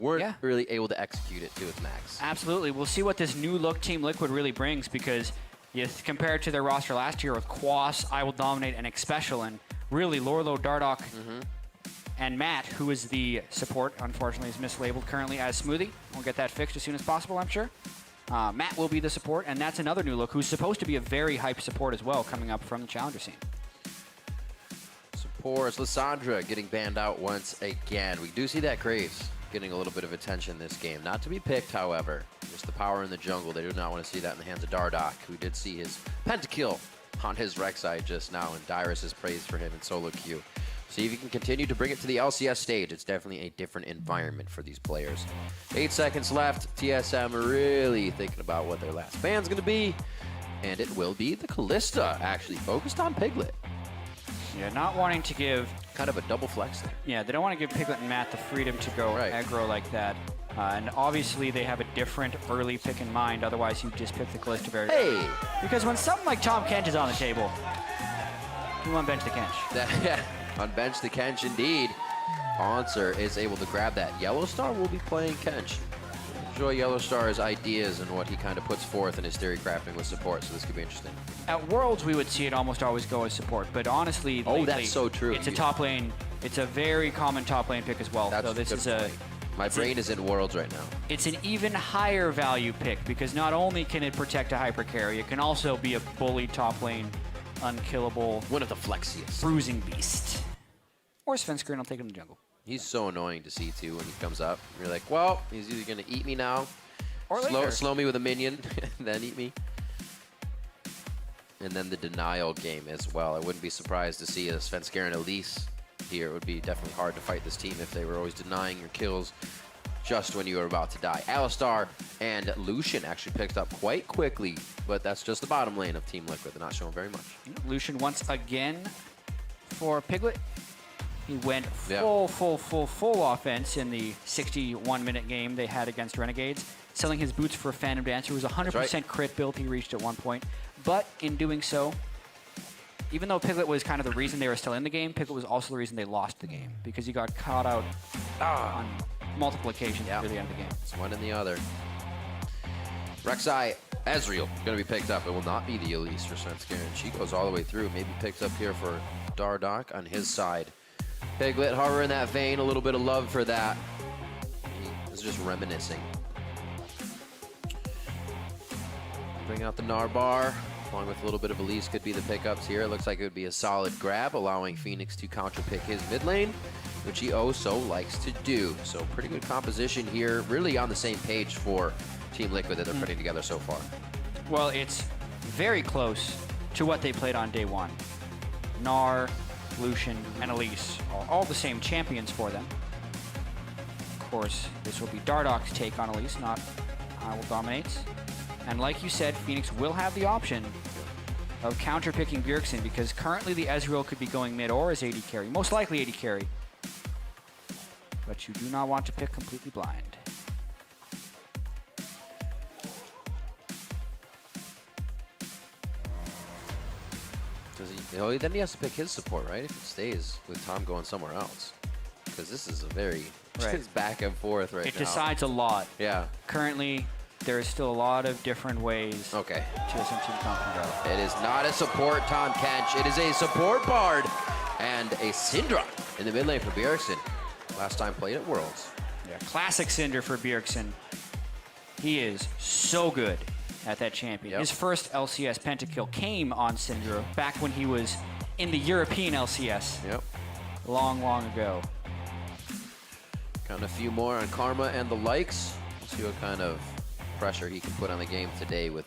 weren't really able to execute it to its max. Absolutely. We'll see what this new look Team Liquid really brings, because you compare it to their roster last year with Quas, I Will Dominate, and Xpecial, and really Lorlo, Dardoch, and Matt, who is the support, unfortunately is mislabeled currently as Smoothie. We'll get that fixed as soon as possible, I'm sure. Matt will be the support, and that's another new look who's supposed to be a very hyped support as well, coming up from the Challenger scene. Supports, Lissandra getting banned out once again. We do see that Graves getting a little bit of attention this game. Not to be picked, however. Just the power in the jungle. They do not want to see that in the hands of Dardoch, who did see his pentakill on his Rek'Sai just now, and Dyrus is praised for him in solo queue. See if you can continue to bring it to the LCS stage. It's definitely a different environment for these players. 8 seconds left. TSM really thinking about what their last ban's going to be, and it will be the Kalista, actually focused on Piglet. Yeah, not wanting to give... Kind of a double flex there. Yeah, they don't want to give Piglet and Matt the freedom to go aggro like that. And obviously they have a different early pick in mind, otherwise you just pick the Kalista very early. Because when something like Tom Kench is on the table, you want bench the Kench. Yeah, on bench the Kench indeed. Poncer is able to grab that. Yellowstar will be playing Kench. Enjoy Yellowstar's ideas and what he kind of puts forth in his theory crafting with support, so this could be interesting. At Worlds, we would see it almost always go as support, but honestly, lately, that's so true. It's a top lane. It's a very common top lane pick as well. That's so this is point. My brain is in Worlds right now. It's an even higher value pick, because not only can it protect a hyper carry, it can also be a bully top lane, unkillable, one of the flexiest, bruising beast. Or Svenskeren will take him to jungle. He's so annoying to see too when he comes up. You're like, well, he's either gonna eat me now, or slow me with a minion, then eat me. And then the denial game as well. I wouldn't be surprised to see a Svenskeren Elise here. It would be definitely hard to fight this team if they were always denying your kills just when you were about to die. Alistar and Lucian actually picked up quite quickly, but that's just the bottom lane of Team Liquid. They're not showing very much. Lucian once again for Piglet. He went full offense in the 61-minute game they had against Renegades, selling his boots for Phantom Dancer. It was a 100% crit build he reached at one point. But in doing so, even though Piglet was kind of the reason they were still in the game, Piglet was also the reason they lost the game, because he got caught out on multiple occasions near the end of the game. It's one and the other. Rek'Sai, Ezreal, going to be picked up. It will not be the Elise for Svenskeren. She goes all the way through. Maybe picked up here for Dardoch on his side. Piglet hovering in that vein, a little bit of love for that. He is just reminiscing. Bring out the Narbar, along with a little bit of Elise could be the pickups here. It looks like it would be a solid grab, allowing Phoenix to counterpick his mid lane, which he oh so likes to do. So pretty good composition here, really on the same page for Team Liquid that they're putting together so far. Well, it's very close to what they played on day one. Gnar, Lucian, and Elise are all the same champions for them. Of course, this will be Dardoch's take on Elise, not I Will Dominate. And like you said, Phoenix will have the option of counter-picking Bjergsen, because currently the Ezreal could be going mid or as AD carry, most likely AD carry. But you do not want to pick completely blind. Then he has to pick his support, right? If it stays with Tom going somewhere else. Because this is a very it's back and forth right now. It decides a lot. Yeah. Currently, there is still a lot of different ways TSM Team can go. It is not a support Tom Kench. It is a support Bard and a Syndra in the mid lane for Bjergsen. Last time played at Worlds. Yeah, classic Cinder for Bjergsen. He is so good at that champion. His first LCS pentakill came on Syndra back when he was in the European LCS. Long, long ago. Got a few more on Karma and the likes. Let's see what kind of pressure he can put on the game today with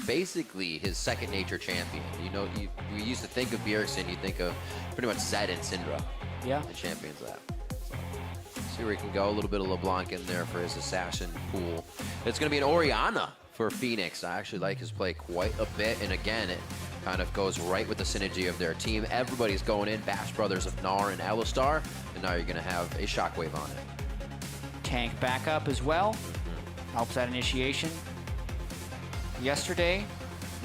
basically his second nature champion. You know, we used to think of Bjergsen, you think of pretty much Zed and Syndra. The champions that. See where he can go. A little bit of LeBlanc in there for his assassin pool. It's going to be an Orianna for Phoenix. I actually like his play quite a bit, and again, it kind of goes right with the synergy of their team. Everybody's going in, Bash Brothers of Gnar and Alistar, and now you're going to have a Shockwave on it. Tank backup as well. Helps that initiation. Yesterday,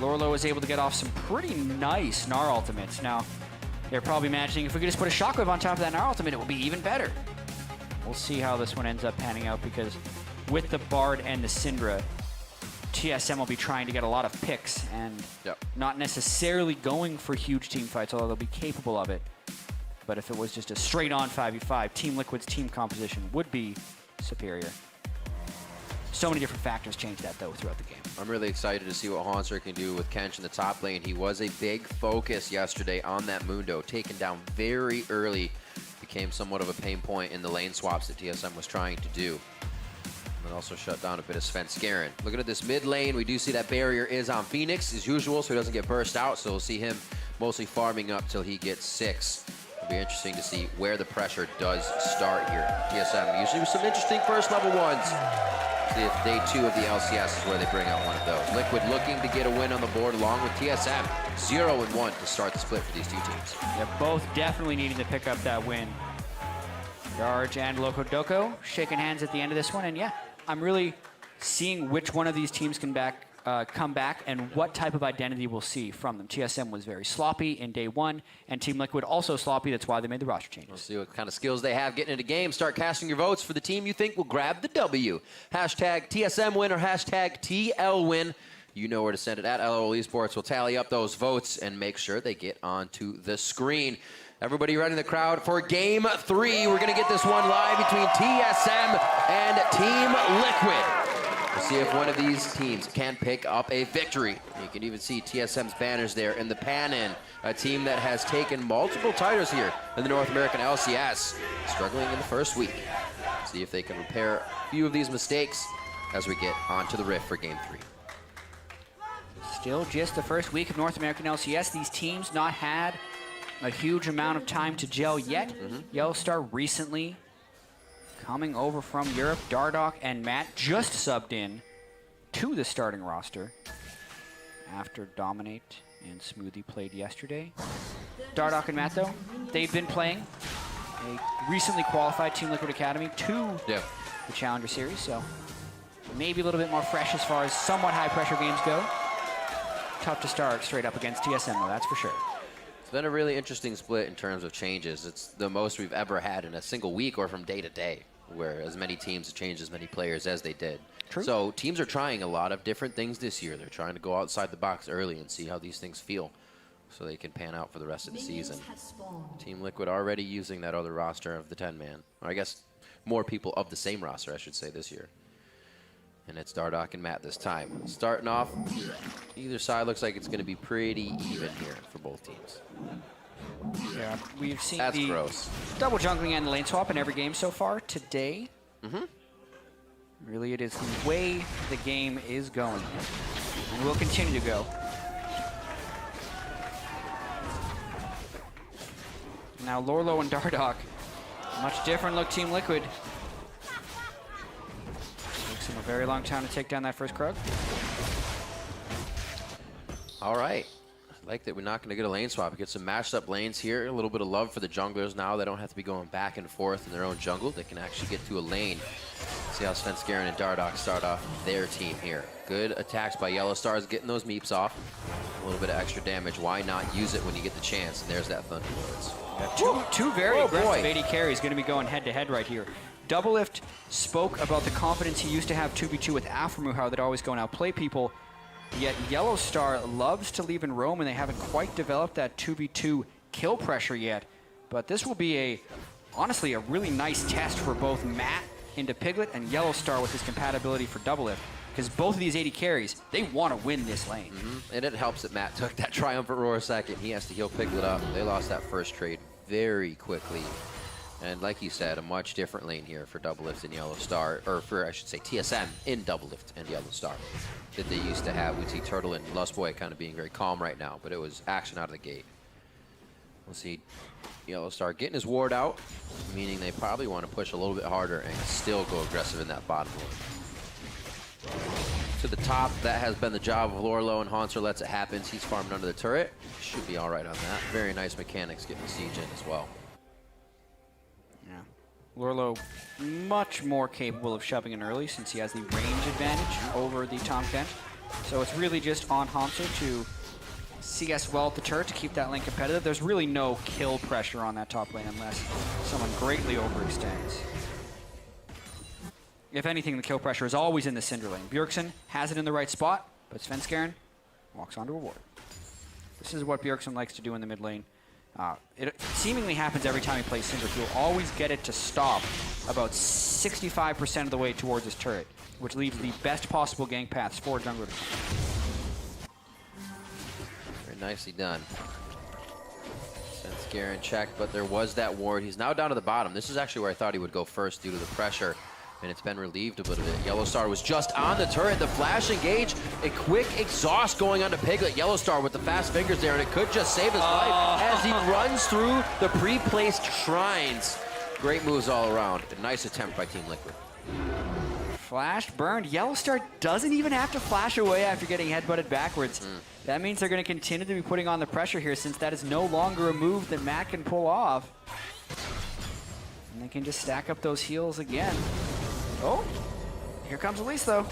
Lorlo was able to get off some pretty nice Gnar ultimates. Now, they're probably imagining if we could just put a Shockwave on top of that Gnar ultimate, it would be even better. we'll see how this one ends up panning out, because with the Bard and the Syndra, TSM will be trying to get a lot of picks and not necessarily going for huge team fights, although they'll be capable of it. But if it was just a straight-on 5v5, Team Liquid's team composition would be superior. So many different factors change that, though, throughout the game. I'm really excited to see what Hanser can do with Kench in the top lane. He was a big focus yesterday on that Mundo, taken down very early. Became somewhat of a pain point in the lane swaps that TSM was trying to do. And also shut down a bit of Svenskeren. Looking at this mid lane, we do see that barrier is on Phoenix as usual, so he doesn't get burst out. So we'll see him mostly farming up till he gets 6. It'll be interesting to see where the pressure does start here. TSM usually with some interesting first level ones. See if day 2 of the LCS is where they bring out one of those. Liquid looking to get a win on the board along with TSM. 0-1 to start the split for these two teams. Yeah, both definitely needing to pick up that win. Darge and Loco Doco shaking hands at the end of this one, and yeah, I'm really seeing which one of these teams can come back and what type of identity we'll see from them. TSM was very sloppy in day 1, and Team Liquid also sloppy. That's why they made the roster changes. We'll see what kind of skills they have getting into game. Start casting your votes for the team you think will grab the W. Hashtag TSM win or hashtag TL win. You know where to send it at LOL Esports. We'll tally up those votes and make sure they get onto the screen. Everybody right in the crowd for Game 3. We're going to get this one live between TSM and Team Liquid. We'll see if one of these teams can pick up a victory. You can even see TSM's banners there in the pan-in, a team that has taken multiple titles here in the North American LCS, struggling in the first week. See if they can repair a few of these mistakes as we get onto the rift for Game 3. Still just the first week of North American LCS. These teams not had a huge amount of time to gel yet. Yellowstar recently coming over from Europe. Dardoch and Matt just subbed in to the starting roster after Dominate and Smoothie played yesterday. Dardoch and Matt, though, they've been playing a recently qualified Team Liquid Academy to the Challenger Series, so maybe a little bit more fresh as far as somewhat high-pressure games go. Tough to start straight up against TSM, though, that's for sure. It's been a really interesting split in terms of changes. It's the most we've ever had in a single week or from day to day, where as many teams have changed as many players as they did. True. So teams are trying a lot of different things this year. They're trying to go outside the box early and see how these things feel so they can pan out for the rest of the season. Team Liquid already using that other roster of the 10-man. Or I guess more people of the same roster, I should say, this year. And it's Dardoch and Matt this time. Starting off, either side looks like it's going to be pretty even here for both teams. Yeah, we've seen That's the gross. double jungling and lane swap in every game so far today. Really, it is the way the game is going, and will continue to go. Now Lorlo and Dardoch, much different look Team Liquid. Takes them a very long time to take down that first Krug. All right. I like that we're not going to get a lane swap. We get some matched up lanes here. A little bit of love for the junglers now. They don't have to be going back and forth in their own jungle. They can actually get to a lane. See how Svenskeren and Dardoch start off their team here. Good attacks by Yellow Stars, getting those meeps off. A little bit of extra damage. Why not use it when you get the chance? And there's that Thunderlords. Yeah, two very aggressive AD carries going to be going head-to-head right here. Doublelift spoke about the confidence he used to have 2v2 with Aphromu, how they'd always go and outplay people. Yet Yellow Star loves to leave and roam, and they haven't quite developed that 2v2 kill pressure yet. But this will be honestly a really nice test for both Matt into Piglet and Yellow Star with his compatibility for Doublelift. Because both of these AD carries, they want to win this lane. And it helps that Matt took that triumphant roar second. He has to heal Piglet up. They lost that first trade very quickly. And like you said, a much different lane here for Doublelift and Yellow Star, or for, I should say, TSM in Doublelift and Yellow Star that they used to have. We see Turtle and Lustboy kind of being very calm right now, but it was action out of the gate. We'll see Yellow Star getting his ward out, meaning they probably want to push a little bit harder and still go aggressive in that bottom lane. To the top, that has been the job of Lorlo, and Hanser lets it happen. He's farming under the turret. Should be all right on that. Very nice mechanics getting the siege in as well. Lorlo much more capable of shoving in early since he has the range advantage over the Tahm Kench. So it's really just on Hanser to CS well at the turret to keep that lane competitive. There's really no kill pressure on that top lane unless someone greatly overextends. If anything, the kill pressure is always in the Cinder lane. Bjergsen has it in the right spot, but Svenskeren walks onto a ward. This is what Bjergsen likes to do in the mid lane. It seemingly happens every time he plays Cinder. He'll always get it to stop about 65% of the way towards his turret, which leaves the best possible gank paths for a jungler to come. Very nicely done. Svenskeren checked, but there was that ward. He's now down to the bottom. This is actually where I thought he would go first due to the pressure, and it's been relieved a bit of it. Yellowstar was just on the turret. The flash engage, a quick exhaust going onto Piglet. Yellowstar with the fast fingers there, and it could just save his life as he runs through the pre-placed shrines. Great moves all around. A nice attempt by Team Liquid. Flashed, burned. Yellowstar doesn't even have to flash away after getting headbutted backwards. That means they're going to continue to be putting on the pressure here, since that is no longer a move that Matt can pull off. And they can just stack up those heals again. Oh, here comes Elise, though.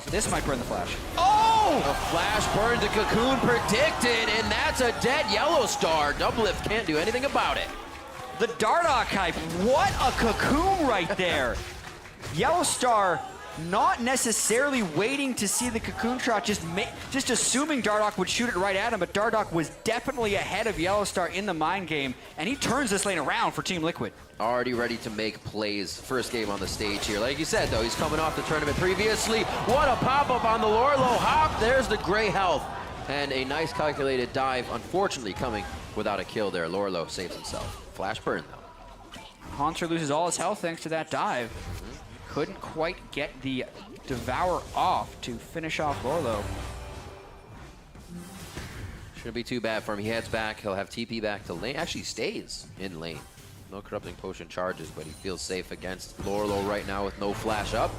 This might burn the flash. Oh! The flash burns the cocoon predicted, and that's a dead Yellowstar. Doublelift can't do anything about it. The Dardock hype. What a cocoon right there. Yellowstar not necessarily waiting to see the cocoon shot, just assuming Dardock would shoot it right at him, but Dardock was definitely ahead of Yellowstar in the mind game, and he turns this lane around for Team Liquid. Already ready to make plays. First game on the stage here. Like you said, though, he's coming off the tournament previously. What a pop-up on the Lorlo hop. There's the gray health. And a nice calculated dive, unfortunately coming without a kill there. Lorlo saves himself. Flash burn, though. Haunter loses all his health thanks to that dive. Couldn't quite get the Devour off to finish off Lorlo. Shouldn't be too bad for him. He heads back. He'll have TP back to lane. Actually stays in lane. No corrupting potion charges, but he feels safe against Lorlo right now with no flash up.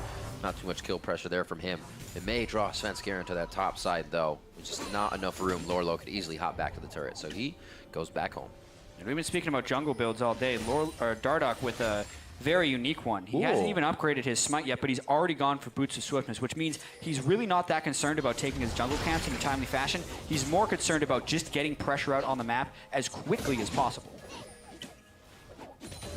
Not too much kill pressure there from him. It may draw Svenskeren to that top side, though. It's just not enough room. Lorlo could easily hop back to the turret, so he goes back home. And we've been speaking about jungle builds all day. Dardock with a very unique one. He hasn't even upgraded his smite yet, but he's already gone for Boots of Swiftness, which means he's really not that concerned about taking his jungle camps in a timely fashion. He's more concerned about just getting pressure out on the map as quickly as possible.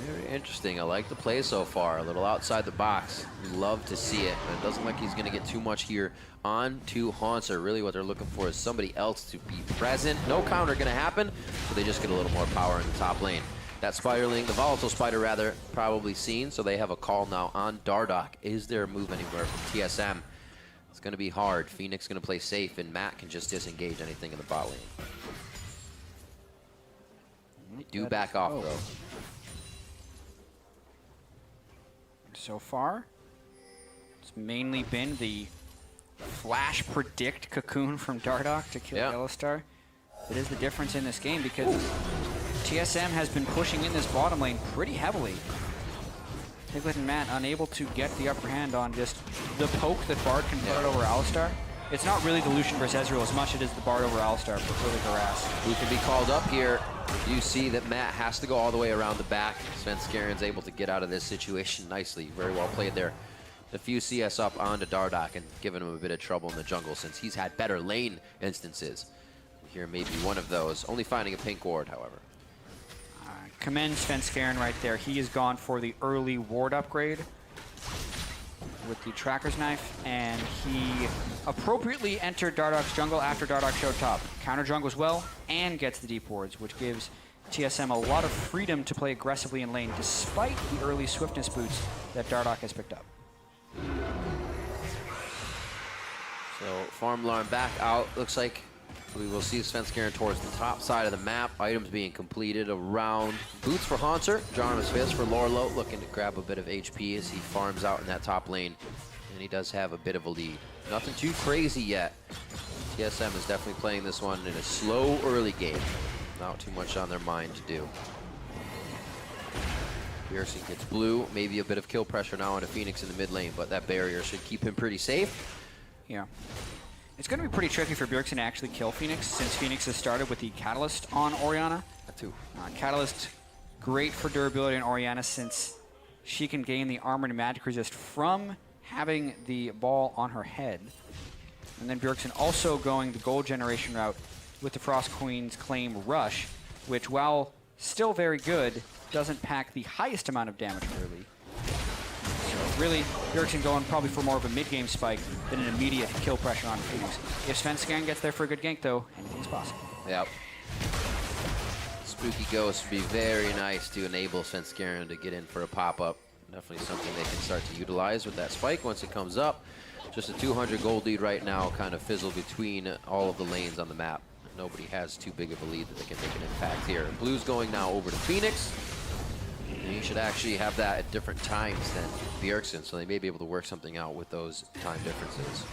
Very interesting. I like the play so far. A little outside the box. Love to see it, but it doesn't look like he's going to get too much here on to Haunter. Really what they're looking for is somebody else to be present. No counter going to happen, so they just get a little more power in the top lane. That Spiderling, the Volatile Spider rather, probably seen, so they have a call now on Dardock. Is there a move anywhere from TSM? It's going to be hard. Phoenix going to play safe, and Matt can just disengage anything in the bot lane. They do back off, though. So far, it's mainly been the flash predict cocoon from Dardock to kill Yellowstar. It is the difference in this game because TSM has been pushing in this bottom lane pretty heavily. Piglet and Matt unable to get the upper hand on just the poke that Bard can put over Alistar. It's not really the Lucian versus Ezreal as much as it is the Bard over Alistar for really harass. Who can be called up here? You see that Matt has to go all the way around the back. Svenskeren's able to get out of this situation nicely. Very well played there. A few CS up onto Dardock and giving him a bit of trouble in the jungle since he's had better lane instances. Here may be one of those. Only finding a pink ward, however. Commend Svenskeren right there. He has gone for the early ward upgrade with the Tracker's Knife, and he appropriately entered Dardock's jungle after Dardock showed top. Counter jungles well and gets the deep wards, which gives TSM a lot of freedom to play aggressively in lane despite the early swiftness boots that Dardock has picked up. So farm alarm back out. Looks like we will see Svenskeren towards the top side of the map. Items being completed around boots for Haunter, Jarnus Fist for Lorlo, looking to grab a bit of HP as he farms out in that top lane. And he does have a bit of a lead. Nothing too crazy yet. TSM is definitely playing this one in a slow early game. Not too much on their mind to do. Bjergsen gets blue, maybe a bit of kill pressure now on a Phoenix in the mid lane, but that barrier should keep him pretty safe. Yeah. It's going to be pretty tricky for Bjergsen to actually kill Phoenix, since Phoenix has started with the Catalyst on Orianna. That too. Catalyst, great for durability on Orianna, since she can gain the armor and magic resist from having the ball on her head. And then Bjergsen also going the gold generation route with the Frost Queen's Claim Rush, which, while still very good, doesn't pack the highest amount of damage early. So Really, Bjergsen going probably for more of a mid-game spike than an immediate kill pressure on Phoenix. If Svenskeren gets there for a good gank, though, anything's possible. Yep. Spooky Ghost would be very nice to enable Svenskeren to get in for a pop-up. Definitely something they can start to utilize with that spike once it comes up. Just a 200 gold lead right now, kind of fizzle between all of the lanes on the map. Nobody has too big of a lead that they can make an impact here. Blue's going now over to Phoenix. And he should actually have that at different times than Bjergsen, so they may be able to work something out with those time differences.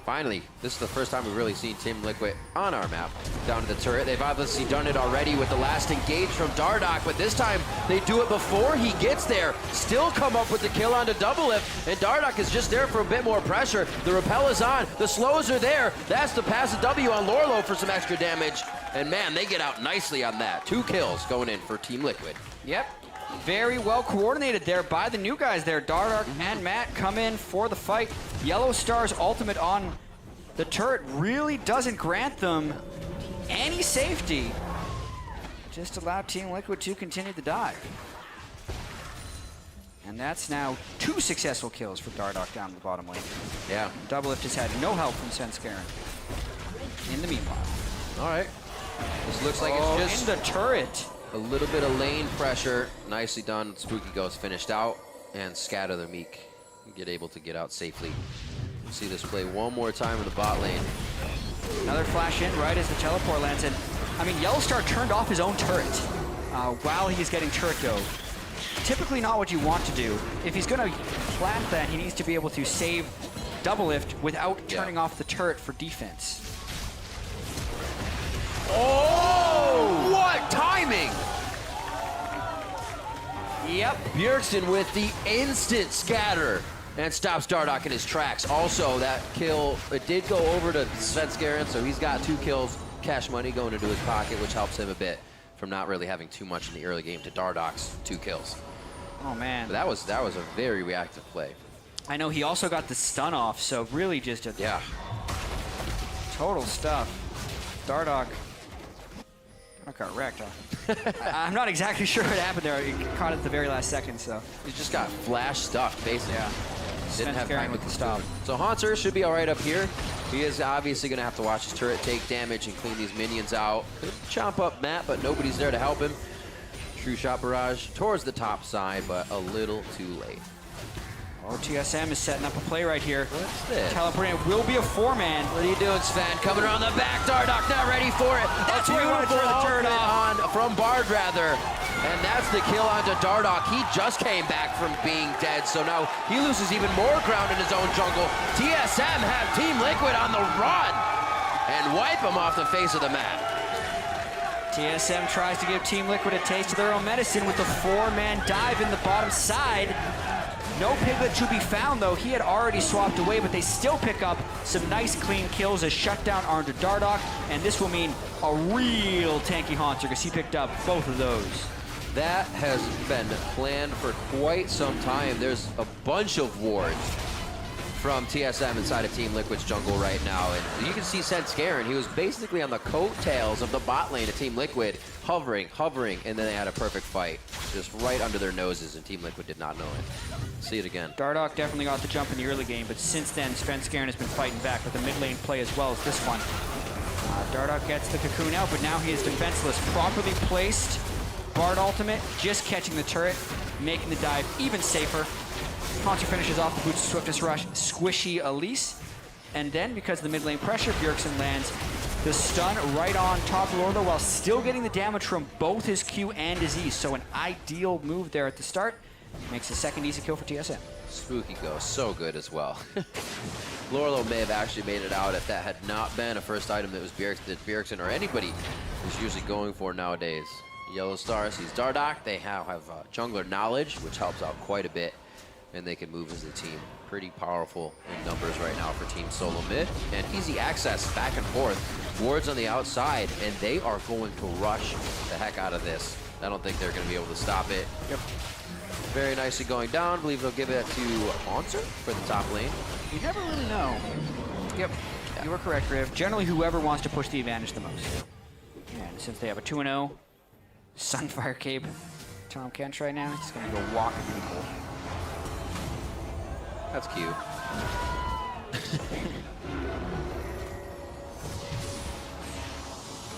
Finally, this is the first time we've really seen Team Liquid on our map down to the turret. They've obviously done it already with the last engage from Dardoch, but this time they do it before he gets there. Still come up with the kill onto Double Lift, and Dardoch is just there for a bit more pressure. The rappel is on, the slows are there. That's the passive W on Lorlo for some extra damage. And man, they get out nicely on that. 2 kills going in for Team Liquid. Yep. Very well coordinated there by the new guys there. Dardoch and Matt come in for the fight. Yellow Star's ultimate on the turret really doesn't grant them any safety. Just allow Team Liquid to continue the dive. And that's now 2 successful kills for Dardoch down the bottom lane. Yeah. Double Lift has had no help from Svenskeren in the meanwhile. All right. This looks like it's just in the turret. a little bit of lane pressure. Nicely done. Spooky Ghost finished out, and Scatter the Meek get able to get out safely. We'll see this play one more time in the bot lane. Another flash in right as the teleport lands in. I mean, Yellowstar turned off his own turret while he's getting turret go. Typically not what you want to do. If he's going to plant that, he needs to be able to save Double Lift without turning off the turret for defense. Oh! What timing! Yep. Bjergsen with the instant scatter and stops Dardoch in his tracks. Also, that kill, it did go over to Svenskeren, so he's got 2 kills, cash money going into his pocket, which helps him a bit from not really having too much in the early game to Dardoch's 2 kills. Oh, man. But that was a very reactive play. I know he also got the stun off, so really just a total stuff. Dardoch got wrecked, huh? I'm not exactly sure what happened there. He caught it at the very last second, so. He just got flash stuck, basically. Yeah. Didn't have time with the stop. So Haunter should be all right up here. He is obviously going to have to watch his turret take damage and clean these minions out. Could chomp up Matt, but nobody's there to help him. True shot barrage towards the top side, but a little too late. Oh, TSM is setting up a play right here. What's this? Teleporting will be a 4-man. What are you doing, Sven? Coming around the back. Dardoch not ready for it. That's where he wanted to turn the turret on from Bard, rather. And that's the kill onto Dardoch. He just came back from being dead, so now he loses even more ground in his own jungle. TSM have Team Liquid on the run and wipe him off the face of the map. TSM tries to give Team Liquid a taste of their own medicine with the 4-man dive in the bottom side. No Piglet to be found, though. He had already swapped away, but they still pick up some nice, clean kills as shutdown onto Dardoch, and this will mean a real tanky Haunter because he picked up both of those. That has been planned for quite some time. There's a bunch of wards from TSM inside of Team Liquid's jungle right now, and you can see Svenskeren. He was basically on the coattails of the bot lane of Team Liquid, hovering, and then they had a perfect fight just right under their noses, and Team Liquid did not know it. See it again. Dardoch definitely got the jump in the early game, but since then, Svenskeren has been fighting back with a mid lane play as well as this one. Dardoch gets the cocoon out, but now he is defenseless. Properly placed Bard ultimate, just catching the turret, making the dive even safer. Haunter finishes off the Boots of Swiftness Rush, squishy Elise. And then, because of the mid lane pressure, Bjergsen lands the stun right on top of Lordo while still getting the damage from both his Q and his E. So an ideal move there at the start. Makes the second easy kill for TSM. Spooky Ghost, so good as well. Lorlo may have actually made it out if that had not been a first item that was Bjergsen or anybody is usually going for nowadays. Yellow Star sees Dardoch. They have jungler knowledge, which helps out quite a bit, and they can move as a team. Pretty powerful in numbers right now for Team SoloMid, and easy access back and forth. Wards on the outside, and they are going to rush the heck out of this. I don't think they're going to be able to stop it. Yep. Very nicely going down. I believe they'll give it to Haunter for the top lane. You never really know. Yep, you were correct, Riv. Generally, whoever wants to push the advantage the most. And since they have a 2-0, Sunfire Cape, Tom Kench right now, he's going to go walking people. That's cute.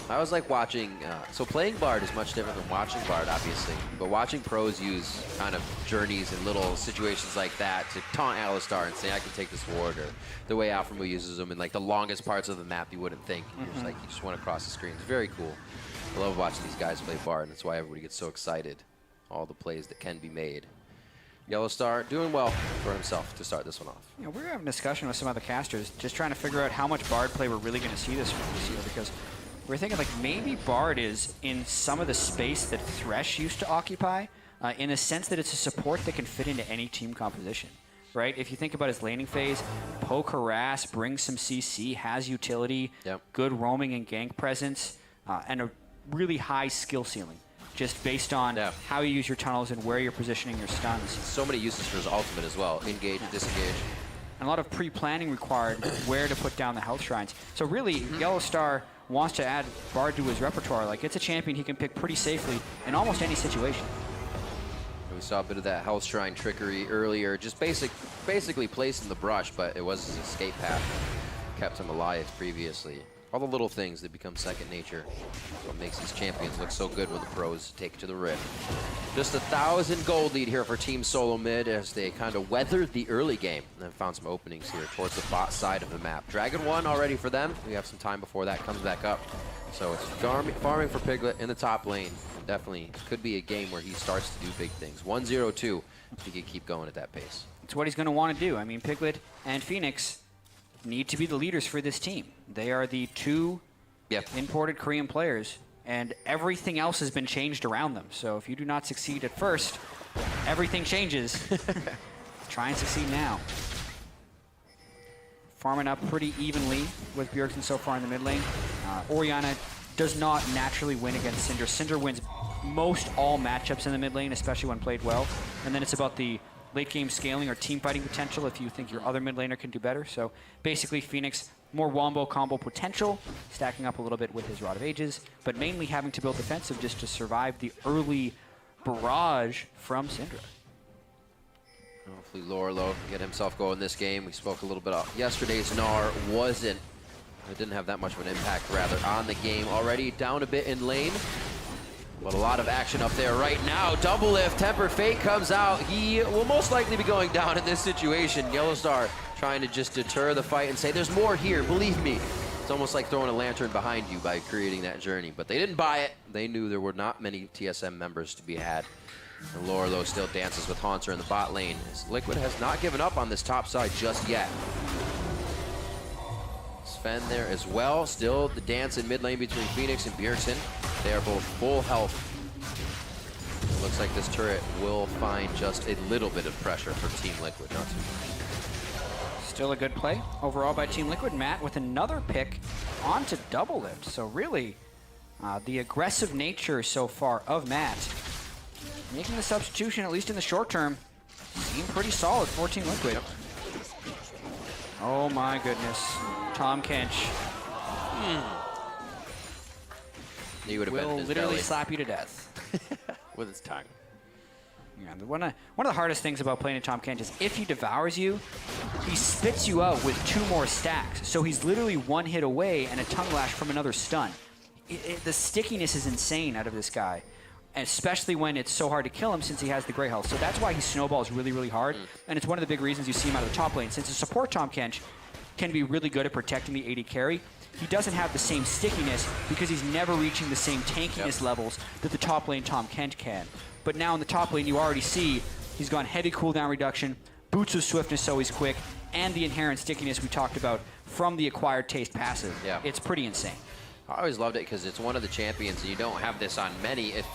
I was like watching, so playing Bard is much different than watching Bard, obviously. But watching pros use kind of journeys and little situations like that to taunt Alistar and say, I can take this ward, or the way Alphamu uses them in like the longest parts of the map you wouldn't think. You're just like, you just want to cross the screen. It's very cool. I love watching these guys play Bard, and that's why everybody gets so excited. All the plays that can be made. Yellowstar doing well for himself to start this one off. You know, we're having a discussion with some other casters, just trying to figure out how much Bard play we're really going to see this year, because we're thinking like maybe Bard is in some of the space that Thresh used to occupy, in the sense that it's a support that can fit into any team composition, right? If you think about his laning phase, poke, harass, bring some CC, has utility, good roaming and gank presence, and a really high skill ceiling, just based on how you use your tunnels and where you're positioning your stuns. So many uses for his ultimate as well. Engage, disengage. And a lot of pre-planning required where to put down the health shrines. So really, Yellowstar wants to add Bard to his repertoire. Like, it's a champion he can pick pretty safely in almost any situation. We saw a bit of that health shrine trickery earlier, just basically placed in the brush, but it was his escape path. Kept him alive previously. All the little things that become second nature. That's what makes these champions look so good when the pros take to the rift. Just 1,000 gold lead here for Team SoloMid as they kind of weathered the early game and then found some openings here towards the bot side of the map. Dragon 1 already for them. We have some time before that comes back up. So it's farming for Piglet in the top lane. Definitely could be a game where he starts to do big things. 1-0-2 if he can keep going at that pace. It's what he's going to want to do. I mean, Piglet and Phoenix need to be the leaders for this team. They are the two imported Korean players, and everything else has been changed around them. So if you do not succeed at first, everything changes. Try and succeed now. Farming up pretty evenly with Bjergsen so far in the mid lane. Orianna does not naturally win against Syndra. Syndra wins most all matchups in the mid lane, especially when played well. And then it's about the late game scaling or team fighting potential if you think your other mid laner can do better. So basically Phoenix, more wombo combo potential, stacking up a little bit with his Rod of Ages, but mainly having to build defensive just to survive the early barrage from Syndra. Hopefully Lorelo can get himself going this game. We spoke a little bit about yesterday's Gnar. It didn't have that much of an impact rather on the game. Already down a bit in lane. But a lot of action up there right now. Double lift, Tempered Fate comes out. He will most likely be going down in this situation. Yellowstar trying to just deter the fight and say, there's more here, believe me. It's almost like throwing a lantern behind you by creating that journey. But they didn't buy it. They knew there were not many TSM members to be had. And Lorelo still dances with Haunter in the bot lane. Liquid has not given up on this top side just yet. Sven there as well. Still the dance in mid lane between Phoenix and Bjergsen. They are both full health. It looks like this turret will find just a little bit of pressure for Team Liquid, not too much. Still a good play overall by Team Liquid. Matt with another pick onto double lift. So really, the aggressive nature so far of Matt, making the substitution, at least in the short term, seem pretty solid for Team Liquid. Oh my goodness. Tom Kench He would have been in will his literally belly. slap you to death. With his tongue. Yeah, one of the hardest things about playing a Tom Kench is if he devours you, he spits you out with 2 more stacks. So he's literally 1 hit away and a tongue lash from another stun. The stickiness is insane out of this guy, and especially when it's so hard to kill him since he has the gray health. So that's why he snowballs really, really hard, and it's one of the big reasons you see him out of the top lane. Since a support Tom Kench can be really good at protecting the AD carry, he doesn't have the same stickiness because he's never reaching the same tankiness levels that the top lane Tom Kench can. But now in the top lane, you already see he's gone heavy cooldown reduction, boots of swiftness so he's quick, and the inherent stickiness we talked about from the acquired taste passive. Yeah. It's pretty insane. I always loved it because it's one of the champions, and you don't have this on many, if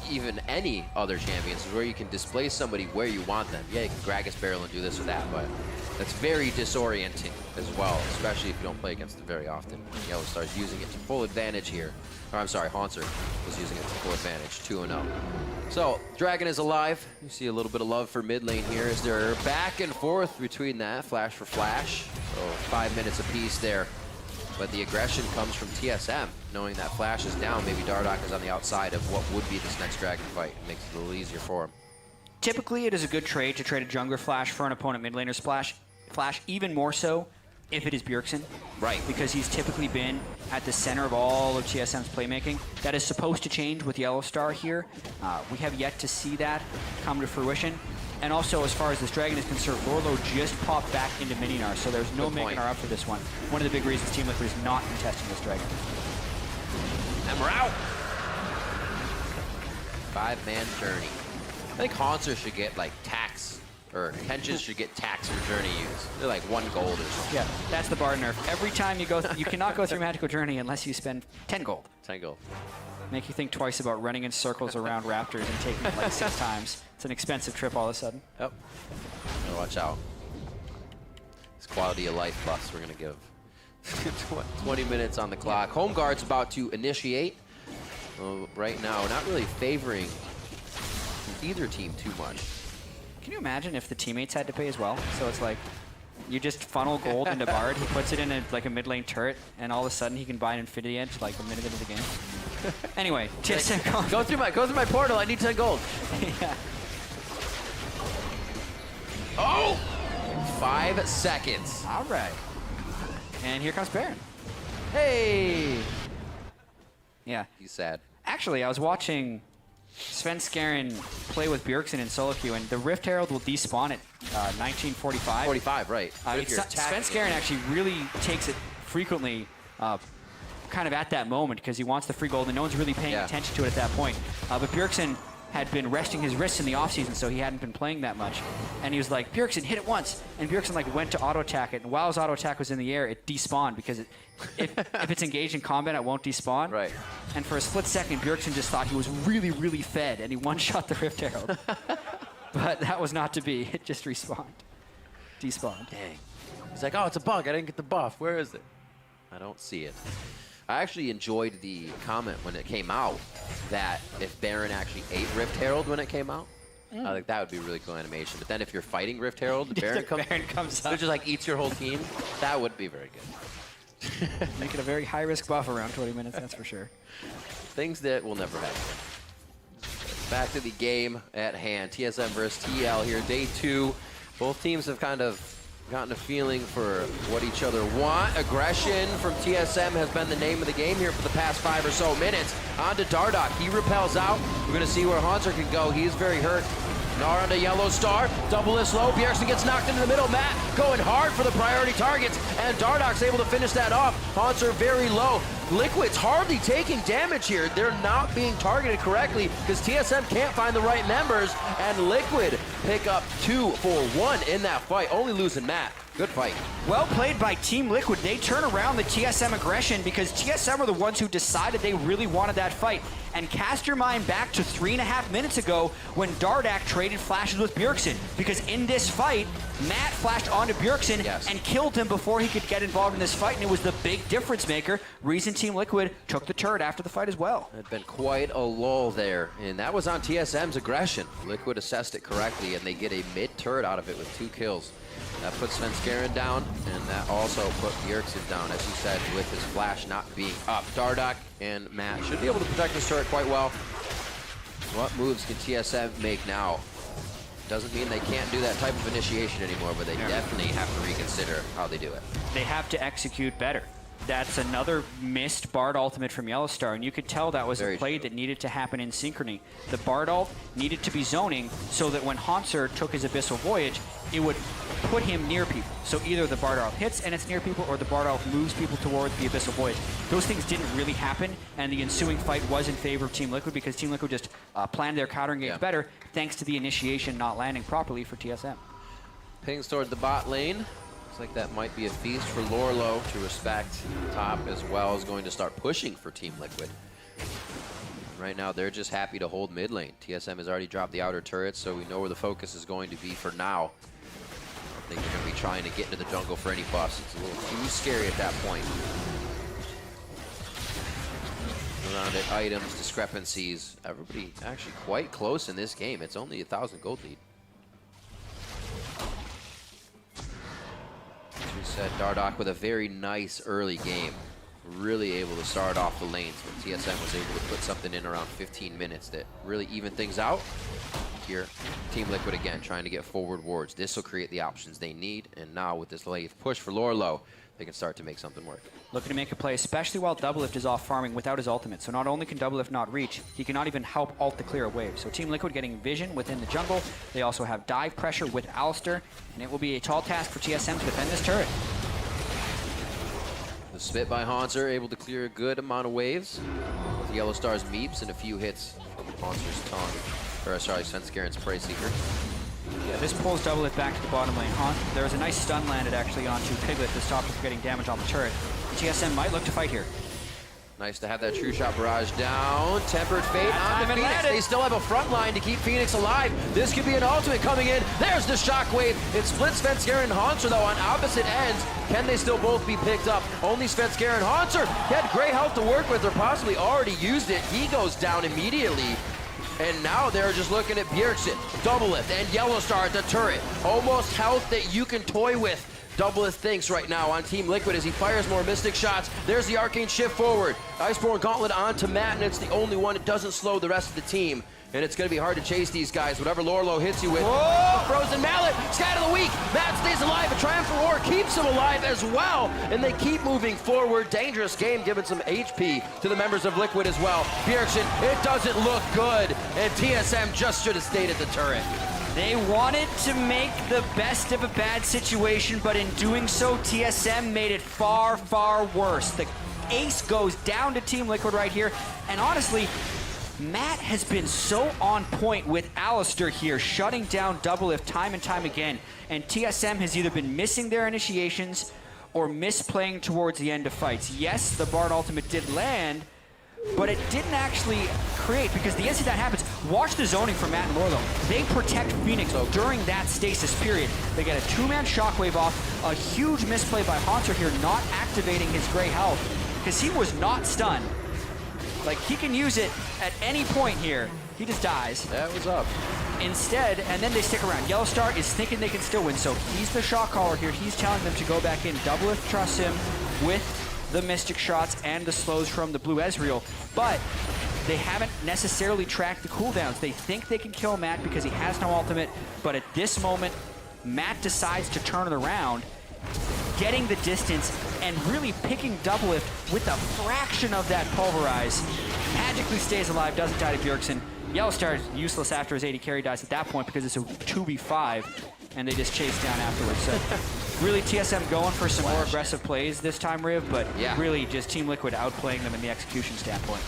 even any other champions, where you can displace somebody where you want them. Yeah, you can Gragas barrel and do this or that, but that's very disorienting as well, especially if you don't play against it very often. Yellowstar's using it to full advantage here. Or, I'm sorry, Haunter was using it to full advantage, 2-0. So, Dragon is alive. You see a little bit of love for mid lane here as they're back and forth between that, flash for flash. So 5 minutes apiece there. But the aggression comes from TSM, knowing that flash is down. Maybe Dardoch is on the outside of what would be this next Dragon fight. It makes it a little easier for him. Typically, it is a good trade to trade a jungler flash for an opponent mid laner flash, even more so if it is Bjergsen. Right. Because he's typically been at the center of all of TSM's playmaking. That is supposed to change with Yellow Star here. We have yet to see that come to fruition. And also, as far as this dragon is concerned, Lorlo just popped back into Mininar, so there's no making her up for this one. One of the big reasons Team Liquid is not contesting this dragon. And we're out. 5-man journey. I think Haunter should get like tax, or Henches should get tax for journey use. They're like 1 gold or something. Yeah, that's the Bard nerf. Every time you go, you cannot go through Magical Journey unless you spend 10 gold. 10 gold. Make you think twice about running in circles around Raptors and taking it like 6 times. It's an expensive trip all of a sudden. Yep. Gotta watch out. This quality of life plus we're gonna give. 20 minutes on the clock. Home guard's about to initiate. Right now, not really favoring either team too much. Can you imagine if the teammates had to pay as well? So it's like, you just funnel gold into Bard, he puts it in like a mid lane turret, and all of a sudden he can buy an Infinity Edge like a minute into the game. Anyway, TSM go through my portal, I need 10 gold. Yeah. Oh! 5 seconds. All right. And here comes Baron. Hey! Yeah. He's sad. Actually, I was watching Sven Skaren play with Bjergsen in solo queue, and the Rift Herald will despawn at 1945. 45, right. Sven Skaren actually really takes it frequently kind of at that moment because he wants the free gold, and no one's really paying attention to it at that point. But Bjergsen had been resting his wrists in the offseason, so he hadn't been playing that much. And he was like, Bjergsen, hit it once. And Bjergsen like went to auto-attack it, and while his auto-attack was in the air, it despawned because if it's engaged in combat, it won't despawn. Right. And for a split second, Bjergsen just thought he was really, really fed, and he one-shot the Rift Herald. But that was not to be. It just respawned. Despawned. Dang. He's like, oh, it's a bug. I didn't get the buff. Where is it? I don't see it. I actually enjoyed the comment when it came out that if Baron actually ate Rift Herald when it came out, I think that would be a really cool animation. But then if you're fighting Rift Herald, Baron comes up. It just like eats your whole team. That would be very good. Make it a very high-risk buff around 20 minutes, that's for sure. Things that will never happen. Back to the game at hand. TSM versus TL here, day 2. Both teams have kind of gotten a feeling for what each other want. Aggression from TSM has been the name of the game here for the past 5 or so minutes. On to Dardoch. He repels out. We're going to see where Haunter can go. He is very hurt. Gnar onto Yellow Star. Double is low. Bjergsen gets knocked into the middle. Matt going hard for the priority targets. And Dardoch's able to finish that off. Haunter very low. Liquid's hardly taking damage here. They're not being targeted correctly because TSM can't find the right members. And Liquid pick up 2 for 1 in that fight. Only losing Matt. Good fight. Well played by Team Liquid. They turn around the TSM aggression because TSM are the ones who decided they really wanted that fight. And cast your mind back to 3.5 minutes ago when Dardoch traded flashes with Bjergsen. Because in this fight, Matt flashed onto Bjergsen and killed him before he could get involved in this fight. And it was the big difference maker. Reason Team Liquid took the turret after the fight as well. It had been quite a lull there. And that was on TSM's aggression. Liquid assessed it correctly and they get a mid turret out of it with 2 kills. That puts Sven Skaren down, and that also put Bjergsen down, as you said, with his flash not being up. Dardoch and Matt should be able to protect this turret quite well. What moves can TSM make now? Doesn't mean they can't do that type of initiation anymore, but they definitely have to reconsider how they do it. They have to execute better. That's another missed Bard ultimate from Yellow Star, and you could tell that was a play that needed to happen in synchrony. The Bard ult needed to be zoning so that when Haunter took his Abyssal Voyage, it would put him near people. So either the Bard ult hits and it's near people, or the Bard ult moves people towards the Abyssal Voyage. Those things didn't really happen, and the ensuing fight was in favor of Team Liquid because Team Liquid just planned their counter engage better thanks to the initiation not landing properly for TSM. Pings toward the bot lane. Like that might be a feast for Lorlo to respect top, as well as going to start pushing for Team Liquid. Right now, they're just happy to hold mid lane. TSM has already dropped the outer turrets, so we know where the focus is going to be for now. I think they're going to be trying to get into the jungle for any buffs. It's a little too scary at that point. Around it, items, discrepancies. Everybody actually quite close in this game. It's only 1,000 gold lead. As we said, Dardoch with a very nice early game. Really able to start off the lanes, but TSM was able to put something in around 15 minutes that really evened things out. here. Team Liquid again trying to get forward wards. This will create the options they need, and now with this late push for Lorlo, they can start to make something work. Looking to make a play, especially while Doublelift is off farming without his ultimate. So not only can Doublelift not reach, he cannot even help ult to clear a wave. So Team Liquid getting vision within the jungle. They also have dive pressure with Alistair, and it will be a tall task for TSM to defend this turret. The spit by Hanser, able to clear a good amount of waves. With Yellow Star's meeps and a few hits from Hanser's tongue. Or sorry, Svenskerin's Prey Seeker. Yeah, this pulls Doublelift back to the bottom lane. There was a nice stun landed actually onto Piglet to stop him from getting damage on the turret. TSM might look to fight here. Nice to have that True Shot barrage down. Tempered Fate on the Phoenix. landed. They still have a front line to keep Phoenix alive. This could be an ultimate coming in. There's the Shockwave. It splits Svenskeren and Hanser though on opposite ends. Can they still both be picked up? Only Svenskeren. Hanser had great health to work with, or possibly already used it. He goes down immediately. And now they're just looking at Bjergsen, Doublelift, and Yellow Star at the turret. Almost health that you can toy with. Doublelift thinks right now on Team Liquid as he fires more Mystic shots. There's the Arcane shift forward. Iceborne Gauntlet onto Matt, and it's the only one that doesn't slow the rest of the team. And it's going to be hard to chase these guys. Whatever Lorlo hits you with. Whoa! Frozen Mallet, Scat of the Week. Matt stays alive. A Triumph for War keeps him alive as well. And they keep moving forward. Dangerous game, giving some HP to the members of Liquid as well. Bjergsen, it doesn't look good. And TSM just should have stayed at the turret. They wanted to make the best of a bad situation, but in doing so, TSM made it far, far worse. The ace goes down to Team Liquid right here, and honestly, Matt has been so on point with Alistair here, shutting down Doublelift time and time again, and TSM has either been missing their initiations or misplaying towards the end of fights. Yes, the Bard ultimate did land, but it didn't actually create, because the instant that happens, watch the zoning from Matt and Lorlo. They protect Phoenix during that stasis period. They get a two-man shockwave off, a huge misplay by Hanser here, not activating his gray health, because he was not stunned. Like, he can use it at any point here. He just dies. That was up. Instead, and then they stick around. Yellow Star is thinking they can still win, so he's the shot caller here. He's telling them to go back in. Doublelift trusts him with the Mystic shots and the slows from the blue Ezreal, but they haven't necessarily tracked the cooldowns. They think they can kill Matt because he has no ultimate, but at this moment, Matt decides to turn it around, getting the distance and really picking Doublelift with a fraction of that pulverize. Magically stays alive, doesn't die to Bjergsen. Yellow Star is useless after his AD carry dies at that point because it's a 2v5, and they just chase down afterwards. So really TSM going for some more aggressive plays this time, Riv, but really just Team Liquid outplaying them in the execution standpoint.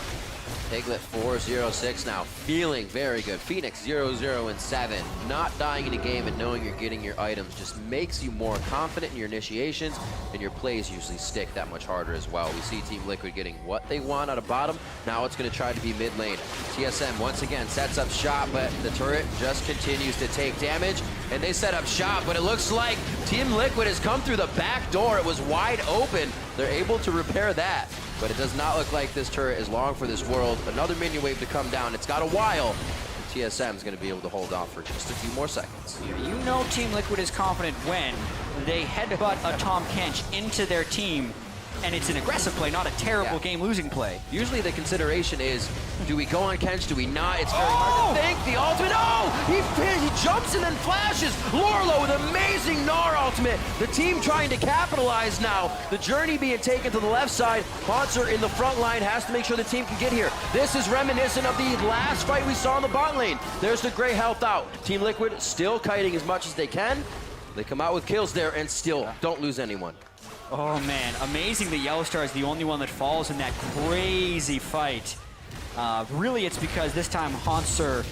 Piglet 4-0-6 now, feeling very good. Phoenix 0-0-7. Not dying in a game and knowing you're getting your items just makes you more confident in your initiations, and your plays usually stick that much harder as well. We see Team Liquid getting what they want out of bottom. Now it's going to try to be mid lane. TSM once again sets up shop, but the turret just continues to take damage, and they set up shop, but it looks like Team Liquid has come through the back door. It was wide open. They're able to repair that. But it does not look like this turret is long for this world. Another minion wave to come down. It's got a while. TSM is going to be able to hold off for just a few more seconds. You know Team Liquid is confident when they headbutt a Tahm Kench into their team, and it's an aggressive play, not a terrible game-losing play. Usually the consideration is, do we go on Kench, do we not? It's very hard to think. The ultimate, he jumps and then flashes. Lorlo with amazing Gnar ultimate. The team trying to capitalize now. The journey being taken to the left side. Hanser in the front line has to make sure the team can get here. This is reminiscent of the last fight we saw in the bot lane. There's the gray health out. Team Liquid still kiting as much as they can. They come out with kills there and still don't lose anyone. Oh man, amazing that Yellow Star is the only one that falls in that crazy fight. Really, it's because this time Hanser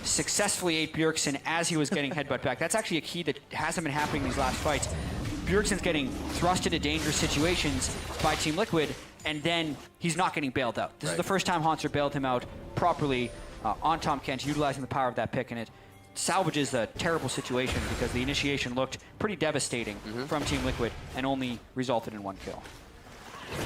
successfully ate Bjergsen as he was getting headbutt back. That's actually a key that hasn't been happening these last fights. Bjergsen's getting thrust into dangerous situations by Team Liquid, and then he's not getting bailed out. This is the first time Hanser bailed him out properly on Tahm Kench, utilizing the power of that pick, and it salvages a terrible situation because the initiation looked pretty devastating from Team Liquid and only resulted in one kill.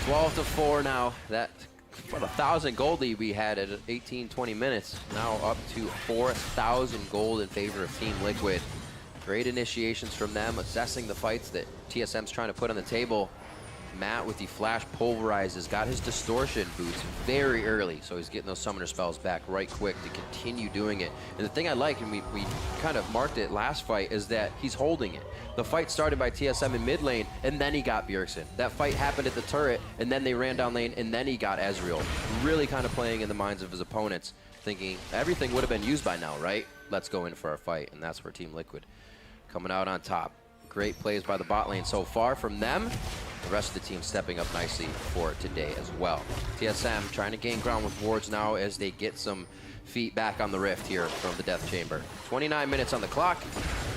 12-4 now. That for the 1,000 gold lead we had at 18-20 minutes, now up to 4,000 gold in favor of Team Liquid. Great initiations from them, assessing the fights that TSM's trying to put on the table. Matt with the flash pulverizes, got his distortion boots very early, so he's getting those summoner spells back right quick to continue doing it. And the thing I like, and we kind of marked it last fight, is that he's holding it. The fight started by TSM in mid lane, and then he got Bjergsen. That fight happened at the turret, and then they ran down lane, and then he got Ezreal. Really kind of playing in the minds of his opponents, thinking everything would have been used by now, right? Let's go in for our fight, and that's where Team Liquid coming out on top. Great plays by the bot lane so far from them. The rest of the team stepping up nicely for today as well. TSM trying to gain ground with wards now as they get some feet back on the rift here from the Death Chamber. 29 minutes on the clock.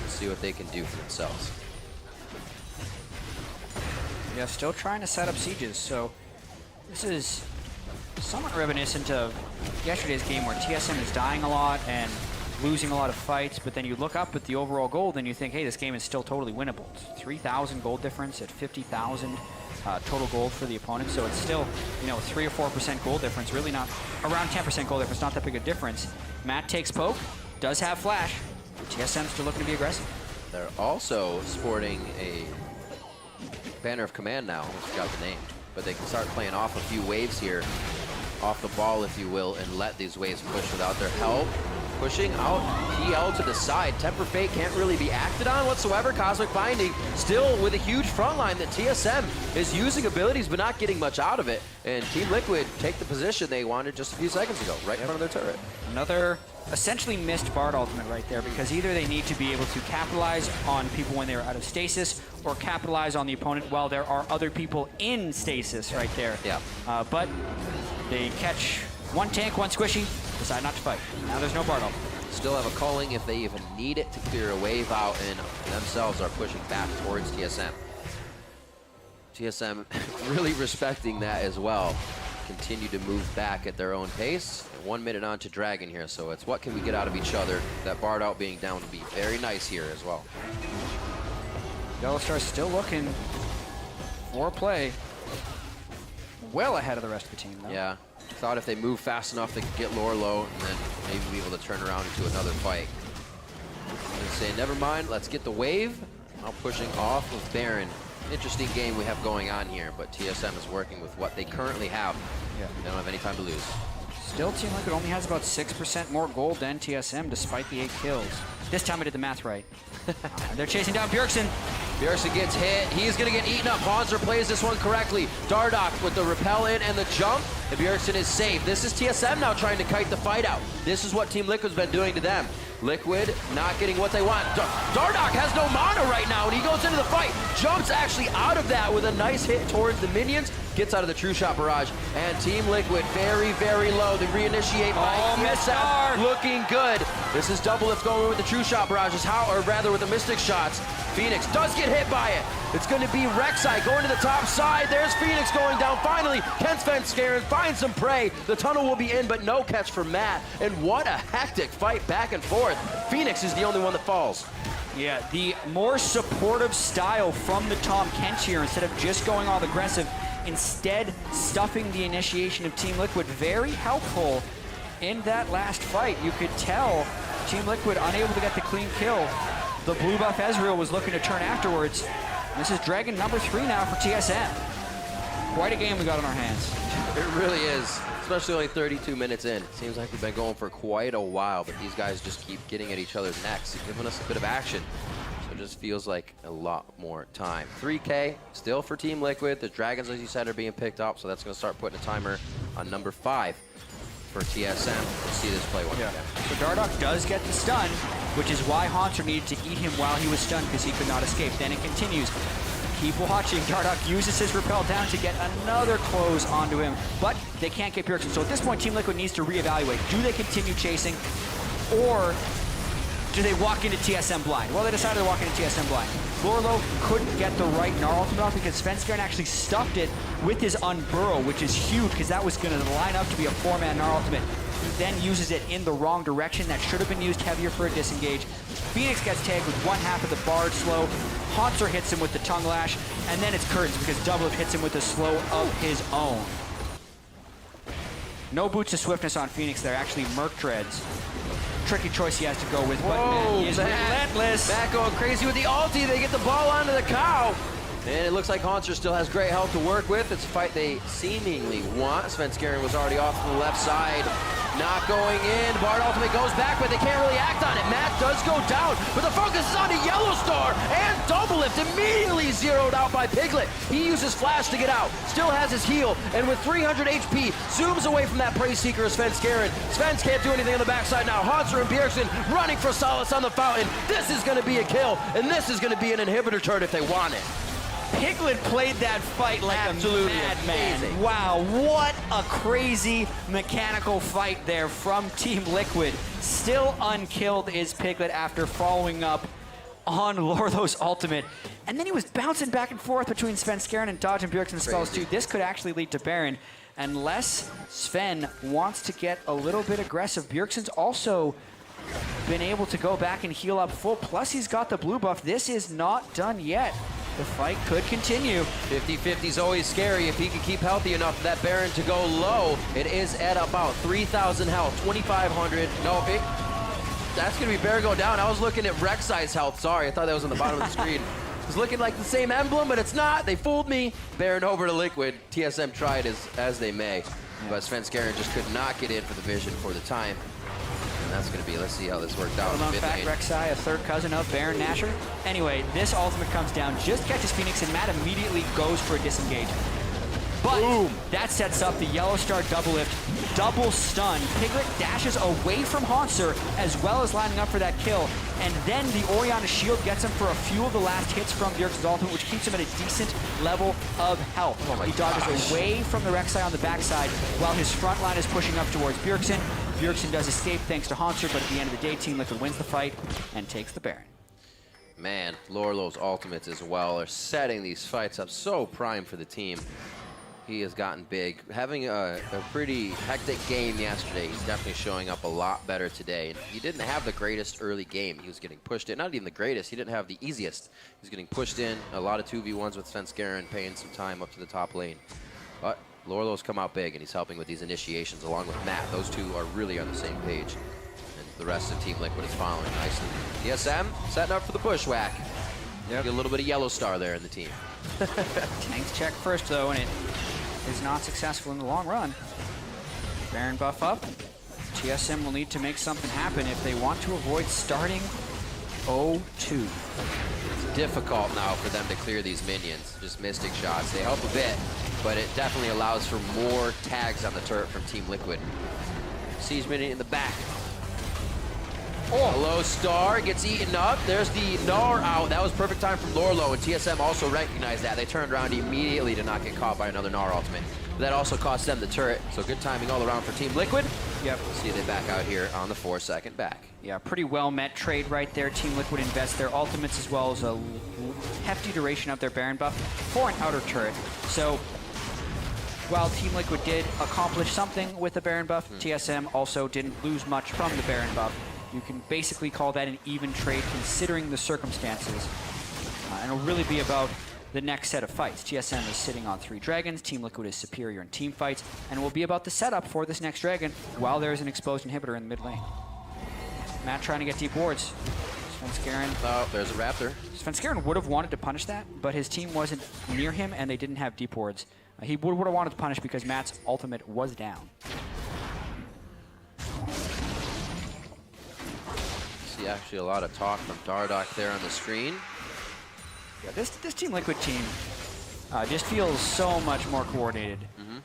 Let's see what they can do for themselves. Yeah, still trying to set up sieges. So this is somewhat reminiscent of yesterday's game where TSM is dying a lot and losing a lot of fights, but then you look up at the overall gold and you think, hey, this game is still totally winnable. It's 3,000 gold difference at 50,000 total gold for the opponent, so it's still, 3 or 4% gold difference, really not, around 10% gold difference, not that big a difference. Matt takes poke, does have flash, TSM still looking to be aggressive. They're also sporting a banner of command now, I forgot the name, but they can start playing off a few waves here, off the ball, if you will, and let these waves push without their help. Pushing out PL to the side. Temper Fate can't really be acted on whatsoever. Cosmic Binding still with a huge front line that TSM is using abilities but not getting much out of it. And Team Liquid take the position they wanted just a few seconds ago, right in front of their turret. Another essentially missed Bard ultimate right there, because either they need to be able to capitalize on people when they're out of stasis or capitalize on the opponent while there are other people in stasis right there. Yeah. But they catch one tank, one squishy, decide not to fight. Now there's no Bard ultimate. Still have a culling if they even need it to clear a wave out, and themselves are pushing back towards TSM. TSM really respecting that as well. Continue to move back at their own pace. And 1 minute on to Dragon here, so it's what can we get out of each other. That Bard out being down would be very nice here as well. Yellowstar still looking for play. Well ahead of the rest of the team, though. Yeah. Thought if they move fast enough, they could get lore low and then maybe be able to turn around into another fight. And say, never mind, let's get the wave. Now pushing off of Baron. Interesting game we have going on here, but TSM is working with what they currently have. Yeah. They don't have any time to lose. Still, Team Liquid only has about 6% more gold than TSM, despite the 8 kills. This time I did the math right. They're chasing down Bjergsen. Bjergsen gets hit. He's going to get eaten up. Hanser plays this one correctly. Dardoch with the repel in and the jump, and Bjergsen is safe. This is TSM now trying to kite the fight out. This is what Team Liquid's been doing to them. Liquid not getting what they want. Dardoch has no mana right now, and he goes into the fight. Jumps actually out of that with a nice hit towards the minions. Gets out of the True Shot barrage. And Team Liquid very, very low. They reinitiate by TSM. Looking good. This is Doublelift going with the True Shot barrages, or rather with the Mystic Shots. Phoenix does get hit by it. It's going to be Rek'Sai going to the top side. There's Phoenix going down finally. Kensfen scaring, finds some prey. The tunnel will be in, but no catch for Matt. And what a hectic fight back and forth. Phoenix is the only one that falls. Yeah, the more supportive style from the Tom Kent here, instead of just going all aggressive, instead stuffing the initiation of Team Liquid, very helpful in that last fight. You could tell Team Liquid unable to get the clean kill. The blue buff Ezreal was looking to turn afterwards. This is Dragon number 3 now for TSM. Quite a game we got on our hands. It really is, especially only 32 minutes in. Seems like we've been going for quite a while, but these guys just keep getting at each other's necks, giving us a bit of action. So it just feels like a lot more time. 3K still for Team Liquid. The Dragons, as you said, are being picked up, so that's going to start putting a timer on number 5 for TSM. Let's see this play one again. So Dardoch does get the stun, which is why Hanser needed to eat him while he was stunned, because he could not escape. Then it continues. Keep watching. Dardoch uses his repel down to get another close onto him, but they can't get Bjergsen. So at this point, Team Liquid needs to reevaluate. Do they continue chasing, or do they walk into TSM blind? Well, they decided to walk into TSM blind. Lorlo couldn't get the right Gnar ultimate off because Svenskeren actually stuffed it with his Unburrow, which is huge because that was going to line up to be a 4-man Gnar ultimate. He then uses it in the wrong direction. That should have been used heavier for a disengage. Phoenix gets tagged with 1/2 of the Bard slow. Hanser hits him with the Tongue Lash, and then it's Curtains because Doublelift hits him with a slow of his own. No Boots of Swiftness on Phoenix there, actually Merc Dreads. Tricky choice he has to go with, but man, he is relentless. Matt going crazy with the ulti. They get the ball onto the cow. And it looks like Haunter still has great health to work with. It's a fight they seemingly want. Svenskeren was already off to the left side. Not going in. Bard ultimate goes back, but they can't really act on it. Matt does go down, but the focus is on the Yellow Star, and double lift immediately zeroed out by Piglet. He uses flash to get out, still has his heal, and with 300 HP, zooms away from that Prey Seeker of Svenskeren. Svens can't do anything on the backside now. Haunter and Bjergsen running for solace on the fountain. This is going to be a kill, and this is going to be an inhibitor turret if they want it. Piglet played that fight like Absolutely a madman. amazing. Wow, what a crazy mechanical fight there from Team Liquid. Still unkilled is Piglet after following up on Lorlo's ultimate. And then he was bouncing back and forth between Svenskeren and Dodge and Bjergsen's spells too. This could actually lead to Baron unless Sven wants to get a little bit aggressive. Bjergsen's also been able to go back and heal up full, plus he's got the blue buff. This is not done yet. The fight could continue. 50-50 is always scary if he can keep healthy enough for that Baron to go low. It is at about 3,000 health, 2,500. No, that's going to be Baron going down. I was looking at Rek'Sai's health. Sorry, I thought that was on the bottom of the screen. It was looking like the same emblem, but it's not. They fooled me. Baron over to Liquid. TSM tried as they may. But Svenskeren just could not get in for the vision for the time. And that's going to be, let's see how this worked out. In fact, Rek'Sai, a third cousin of Baron Nashor. Anyway, this ultimate comes down, just catches Phoenix, and Matt immediately goes for a disengage. But boom, that sets up the Yellow Star double lift, double stun. Piglet dashes away from Haunter as well as lining up for that kill. And then the Orianna shield gets him for a few of the last hits from Bjergsen's ultimate, which keeps him at a decent level of health. He dodges away from the Rek'Sai on the backside while his front line is pushing up towards Bjergsen. Bjergsen does escape thanks to Haunter, but at the end of the day, Team Liquid wins the fight and takes the Baron. Man, Lorlo's ultimates as well are setting these fights up so prime for the team. He has gotten big. Having a pretty hectic game yesterday, he's definitely showing up a lot better today. And he didn't have the greatest early game. He was getting pushed in. Not even the greatest. He didn't have the easiest. He was getting pushed in. A lot of 2v1s with Svenskeren, paying some time up to the top lane. But Lorlo's come out big, and he's helping with these initiations along with Matt. Those two are really on the same page. And the rest of Team Liquid is following nicely. TSM setting up for the bushwhack. Get a little bit of Yellow Star there in the team. Tanks check first, though, and it is not successful in the long run. Baron buff up. TSM will need to make something happen if they want to avoid starting 0-2. It's difficult now for them to clear these minions. Just Mystic shots. They help a bit, but it definitely allows for more tags on the turret from Team Liquid. Siege minion in the back. Hello, Star gets eaten up. There's the Gnar out. That was perfect time from Lorlo, and TSM also recognized that. They turned around immediately to not get caught by another Gnar ultimate. But that also cost them the turret, so good timing all around for Team Liquid. Yep. See they back out here on the 4-second back. Yeah, pretty well met trade right there. Team Liquid invests their ultimates as well as a hefty duration of their Baron buff for an outer turret. So while Team Liquid did accomplish something with the Baron buff, TSM also didn't lose much from the Baron buff. You can basically call that an even trade considering the circumstances. And it'll really be about the next set of fights. TSM is sitting on 3 dragons. Team Liquid is superior in team fights. And it will be about the setup for this next dragon while there's an exposed inhibitor in the mid lane. Matt trying to get deep wards. Svenskeren. Oh, there's a Raptor. Svenskeren would have wanted to punish that, but his team wasn't near him and they didn't have deep wards. He would have wanted to punish because Matt's ultimate was down. Actually a lot of talk from Dardoch there on the screen. Yeah, this Team Liquid team just feels so much more coordinated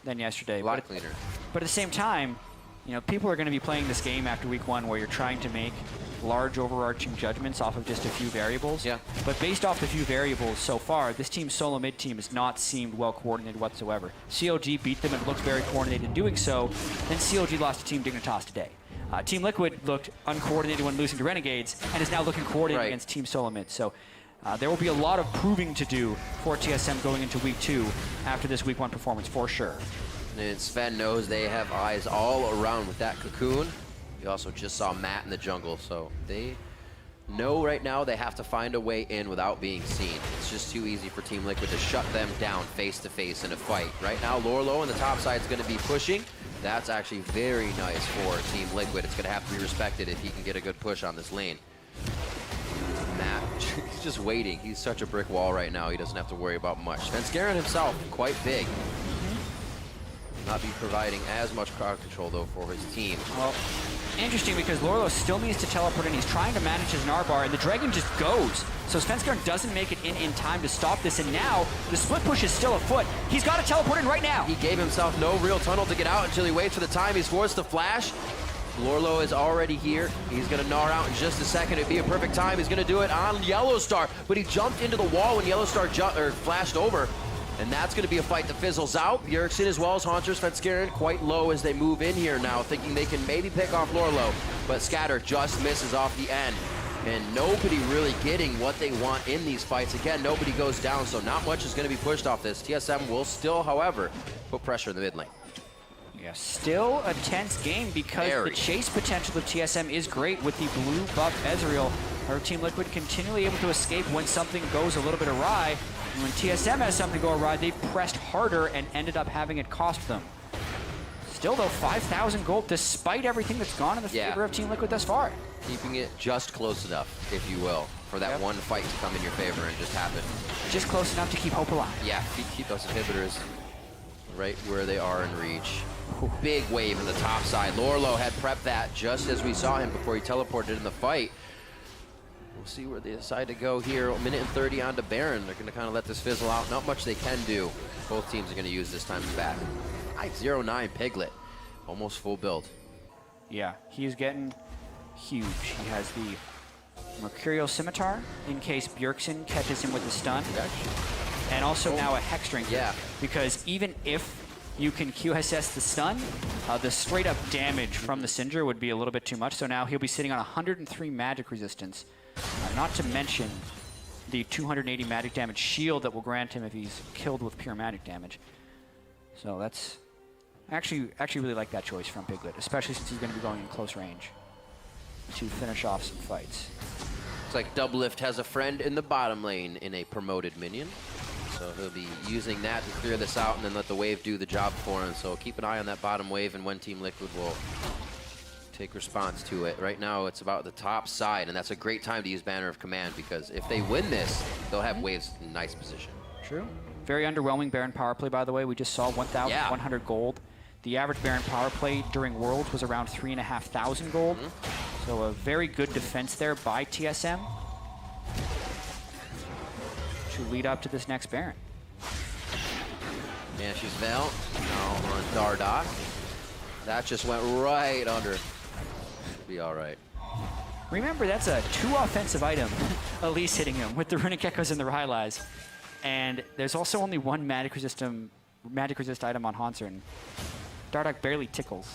than yesterday. A lot cleaner. But at the same time, you know, people are going to be playing this game after week 1 where you're trying to make large overarching judgments off of just a few variables. Yeah. But based off the few variables so far, this team's SoloMid team has not seemed well coordinated whatsoever. COG beat them and looked very coordinated in doing so. Then COG lost to Team Dignitas today. Team Liquid looked uncoordinated when losing to Renegades and is now looking coordinated against Team SoloMid. So there will be a lot of proving to do for TSM going into week 2 after this week 1 performance for sure. And Sven knows they have eyes all around with that cocoon. You also just saw Matt in the jungle, so they know right now they have to find a way in without being seen. It's just too easy for Team Liquid to shut them down face to face in a fight. Right now, Lorlo on the top side is going to be pushing. That's actually very nice for Team Liquid. It's going to have to be respected if he can get a good push on this lane. Matt He's just waiting. He's such a brick wall right now. He doesn't have to worry about much. Svenskeren himself, quite big. Not be providing as much crowd control, though, for his team. Well, interesting because Lorlo still needs to teleport in. He's trying to manage his Narbar, and the Dragon just goes. So Svenskeren doesn't make it in time to stop this, and now the split push is still afoot. He's got to teleport in right now. He gave himself no real tunnel to get out until he waits for the time. He's forced to flash. Lorlo is already here. He's going to gnaw out in just a second. It'd be a perfect time. He's going to do it on Yellowstar, but he jumped into the wall when Yellowstar flashed over. And that's going to be a fight that fizzles out. Bjergsen as well as Haunter. Svenskeren quite low as they move in here now, thinking they can maybe pick off Lorlo. But Scatter just misses off the end. And nobody really getting what they want in these fights. Again, nobody goes down, so not much is going to be pushed off this. TSM will still, however, put pressure in the mid lane. Yeah, still a tense game because the chase potential of TSM is great with the blue buff Ezreal. Our Team Liquid continually able to escape when something goes a little bit awry. And when TSM has something go awry, they pressed harder and ended up having it cost them. Still, though, 5,000 gold despite everything that's gone in the favor of Team Liquid thus far. Keeping it just close enough, if you will, for that one fight to come in your favor and just happen. Just close enough to keep hope alive. Yeah, keep those inhibitors right where they are in reach. Big wave in the top side. Lorlo had prepped that just as we saw him before he teleported in the fight. We'll see where they decide to go here. A minute and 30 on to Baron. They're going to kind of let this fizzle out. Not much they can do. Both teams are going to use this time to bat. 509 Piglet. Almost full build. Yeah, he's getting huge. He has the Mercurial Scimitar in case Bjergsen catches him with the stun. And also now a Hex Drink. Yeah. Because even if you can QSS the stun, the straight up damage from the Cinder would be a little bit too much. So now he'll be sitting on 103 magic resistance. Not to mention the 280 magic damage shield that will grant him if he's killed with pure magic damage. So that's actually really like that choice from Piglet, especially since he's going to be going in close range to finish off some fights. Looks like Doublelift has a friend in the bottom lane in a promoted minion. So he'll be using that to clear this out and then let the wave do the job for him. So keep an eye on that bottom wave and when Team Liquid will take response to it. Right now it's about the top side, and that's a great time to use Banner of Command because if they win this, they'll have waves in nice position. True. Very underwhelming Baron power play, by the way. We just saw 1,100 gold. The average Baron power play during Worlds was around 3,500 gold. So a very good defense there by TSM to lead up to this next Baron. Yeah, she's Vel now on Dardoch. That just went right under. Should be all right. Remember, that's a 2 offensive item, Elise hitting him with the Runic Echoes and the Rylai's. And there's also only one magic resist item on Haunter, and Dardoch barely tickles.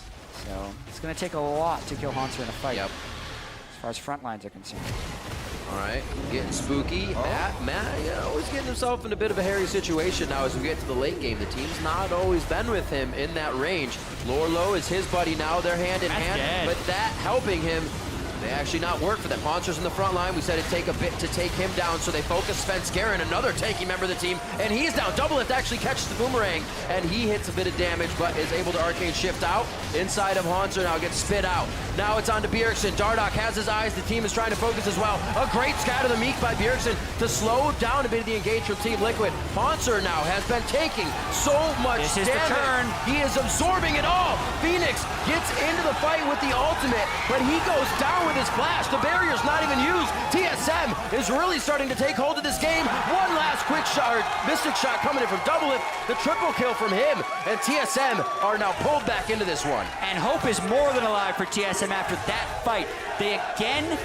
So it's going to take a lot to kill Haunter in a fight, as far as front lines are concerned. All right, getting spooky. Matt, yeah, always getting himself in a bit of a hairy situation now as we get to the late game. The team's not always been with him in that range. Lorlo is his buddy now. They're hand in hand, but that helping him may actually not work for them. Haunter's in the front line. We said it'd take a bit to take him down, so they focus Svenskeren, another tanky member of the team, and he's down. Doublelift actually catches the boomerang, and he hits a bit of damage, but is able to arcane shift out. Inside of Haunter now gets spit out. Now it's on to Bjergsen. Dardoch has his eyes. The team is trying to focus as well. A great scatter the Meek by Bjergsen to slow down a bit of the engage from Team Liquid. Haunter now has been taking so much damage. The turn. He is absorbing it all. Phoenix gets into the fight with the ultimate, but he goes down with his flash. The barrier's not even used. TSM is really starting to take hold of this game. One last quick shot, mystic shot coming in from Doublelift. The triple kill from him, and TSM are now pulled back into this one. And hope is more than alive for TSM after that fight. They again,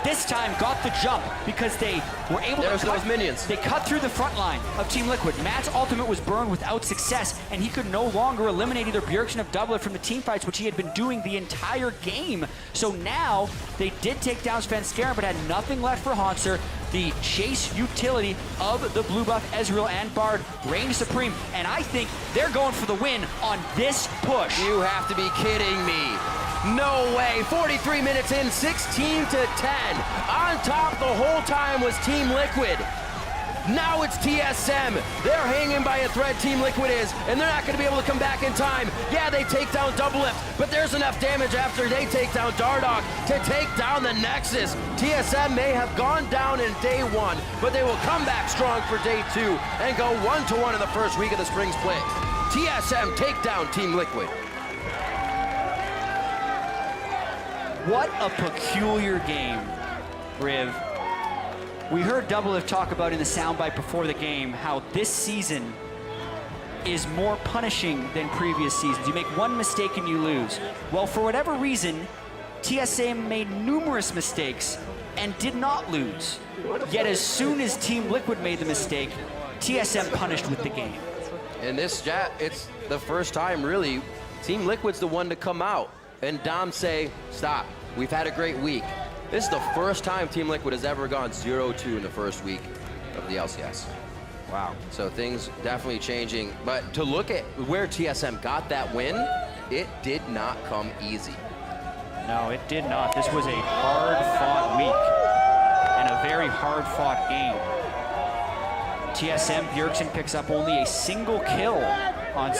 this time, got the jump because they were able to cut those minions. They cut through the front line of Team Liquid. Matt's ultimate was burned without success, and he could no longer eliminate either Bjergsen or Doublelift from the team fights, which he had been doing the entire game. So now, they did take down Svenskeren, but had nothing left for Haunter. The chase utility of the blue buff Ezreal and Bard reigned supreme, and I think they're going for the win on this push. You have to be kidding me. No way. 43 minutes in, 16-10. On top the whole time was Team Liquid. Now it's TSM. They're hanging by a thread, Team Liquid is, and they're not going to be able to come back in time. Yeah, they take down Doublelift, but there's enough damage after they take down Dardoch to take down the Nexus. TSM may have gone down in day 1, but they will come back strong for day 2 and go 1-1 in the first week of the spring split. TSM take down Team Liquid. What a peculiar game, Riv. We heard Doublelift talk about in the soundbite before the game how this season is more punishing than previous seasons. You make one mistake and you lose. Well, for whatever reason, TSM made numerous mistakes and did not lose. Yet as soon as Team Liquid made the mistake, TSM punished with the game. And this, it's the first time really Team Liquid's the one to come out and Dom say, stop, we've had a great week. This is the first time Team Liquid has ever gone 0-2 in the first week of the LCS. Wow. So things definitely changing. But to look at where TSM got that win, it did not come easy. No, it did not. This was a hard-fought week and a very hard-fought game. TSM, Bjergsen picks up only a single kill on